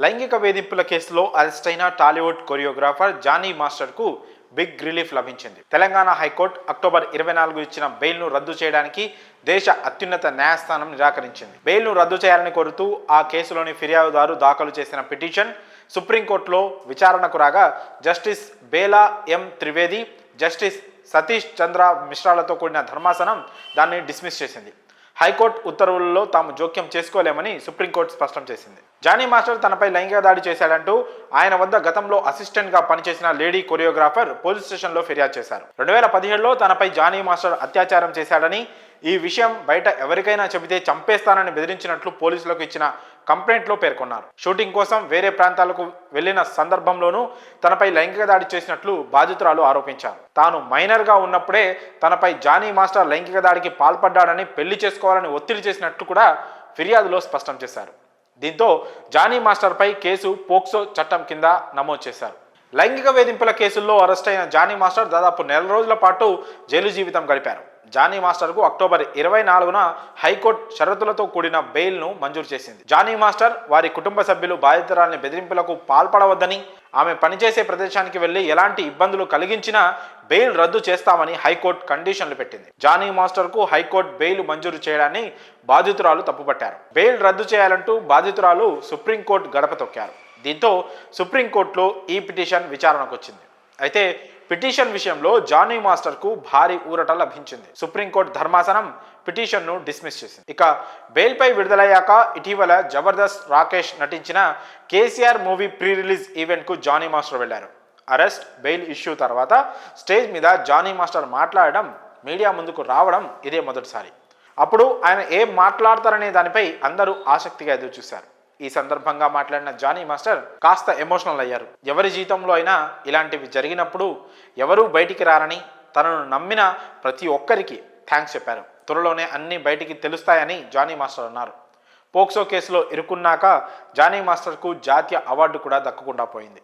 లైంగిక వేధింపుల కేసులో అరెస్ట్ అయిన టాలీవుడ్ కొరియోగ్రాఫర్ జానీ మాస్టర్కు బిగ్ రిలీఫ్ లభించింది. తెలంగాణ హైకోర్టు అక్టోబర్ 24 ఇచ్చిన బెయిల్ను రద్దు చేయడానికి దేశ అత్యున్నత న్యాయస్థానం నిరాకరించింది. బెయిల్ను రద్దు చేయాలని కోరుతూ ఆ కేసులోని ఫిర్యాదుదారు దాఖలు చేసిన పిటిషన్ సుప్రీంకోర్టులో విచారణకు రాగా జస్టిస్ బేలా ఎం త్రివేది, జస్టిస్ సతీష్ చంద్ర మిశ్రాలతో కూడిన ధర్మాసనం దాన్ని డిస్మిస్ చేసింది. హైకోర్టు ఉత్తర్వులలో తాము జోక్యం చేసుకోలేమని సుప్రీంకోర్టు స్పష్టం చేసింది. జానీ మాస్టర్ తనపై లైంగిక దాడి చేశాడంటూ ఆయన వద్ద గతంలో అసిస్టెంట్గా పనిచేసిన లేడీ కొరియోగ్రాఫర్ పోలీస్ స్టేషన్లో ఫిర్యాదు చేశారు. 2017లో తనపై జానీ మాస్టర్ అత్యాచారం చేశాడని, ఈ విషయం బయట ఎవరికైనా చెబితే చంపేస్తానని బెదిరించినట్లు పోలీసులకు ఇచ్చిన కంప్లైంట్లో పేర్కొన్నారు. షూటింగ్ కోసం వేరే ప్రాంతాలకు వెళ్లిన సందర్భంలోనూ తనపై లైంగిక దాడి చేసినట్లు బాధితురాలు ఆరోపించారు. తాను మైనర్గా ఉన్నప్పుడే తనపై జానీ మాస్టర్ లైంగిక దాడికి పాల్పడ్డాడని, పెళ్లి చేసుకోవాలని ఒత్తిడి చేసినట్లు కూడా ఫిర్యాదులో స్పష్టం చేశారు. దీంతో జానీ మాస్టర్పై కేసు పోక్సో చట్టం కింద నమోదు చేశారు. లైంగిక వేధింపుల కేసుల్లో అరెస్ట్ అయిన జానీ మాస్టర్ దాదాపు 4 రోజుల పాటు జైలు జీవితం గడిపారు. జానీ మాస్టర్కు అక్టోబర్ 24న హైకోర్టు షరతులతో కూడిన బెయిల్ను మంజూరు చేసింది. జానీ మాస్టర్, వారి కుటుంబ సభ్యులు బాధితురాలిని బెదిరింపులకు పాల్పడవద్దని, ఆమె పనిచేసే ప్రదేశానికి వెళ్లి ఎలాంటి ఇబ్బందులు కలిగించినా బెయిల్ రద్దు చేస్తామని హైకోర్టు కండిషన్లు పెట్టింది. జానీ మాస్టర్కు హైకోర్టు బెయిల్ మంజూరు చేయడాన్ని బాధితురాలు తప్పుపట్టారు. బెయిల్ రద్దు చేయాలంటూ బాధితురాలు సుప్రీంకోర్టు గడప తొక్కారు. దీంతో సుప్రీంకోర్టులో ఈ పిటిషన్ విచారణకు వచ్చింది. అయితే పిటిషన్ విషయంలో జానీ మాస్టర్కు భారీ ఊరట లభించింది. సుప్రీంకోర్టు ధర్మాసనం పిటిషన్ను డిస్మిస్ చేసింది. ఇక బెయిల్పై విడుదలయ్యాక ఇటీవల జబర్దస్త్ రాకేష్ నటించిన కేసీఆర్ మూవీ ప్రీ రిలీజ్ ఈవెంట్కు జానీ మాస్టర్ వెళ్లారు. అరెస్ట్, బెయిల్ ఇష్యూ తర్వాత స్టేజ్ మీద జానీ మాస్టర్ మాట్లాడడం, మీడియా ముందుకు రావడం ఇదే మొదటిసారి. అప్పుడు ఆయన ఏం మాట్లాడతారనే దానిపై అందరూ ఆసక్తిగా ఎదురు చూశారు. ఈ సందర్భంగా మాట్లాడిన జానీ మాస్టర్ కాస్త ఎమోషనల్ అయ్యారు. ఎవరి జీవితంలో అయినా ఇలాంటివి జరిగినప్పుడు ఎవరూ బయటికి రారని, తనను నమ్మిన ప్రతి ఒక్కరికి థ్యాంక్స్ చెప్పారు. త్వరలోనే అన్నీ బయటికి తెలుస్తాయని జానీ మాస్టర్ అన్నారు. పోక్సో కేసులో ఇరుక్కున్నాక జానీ మాస్టర్కు జాతీయ అవార్డు కూడా దక్కకుండా పోయింది.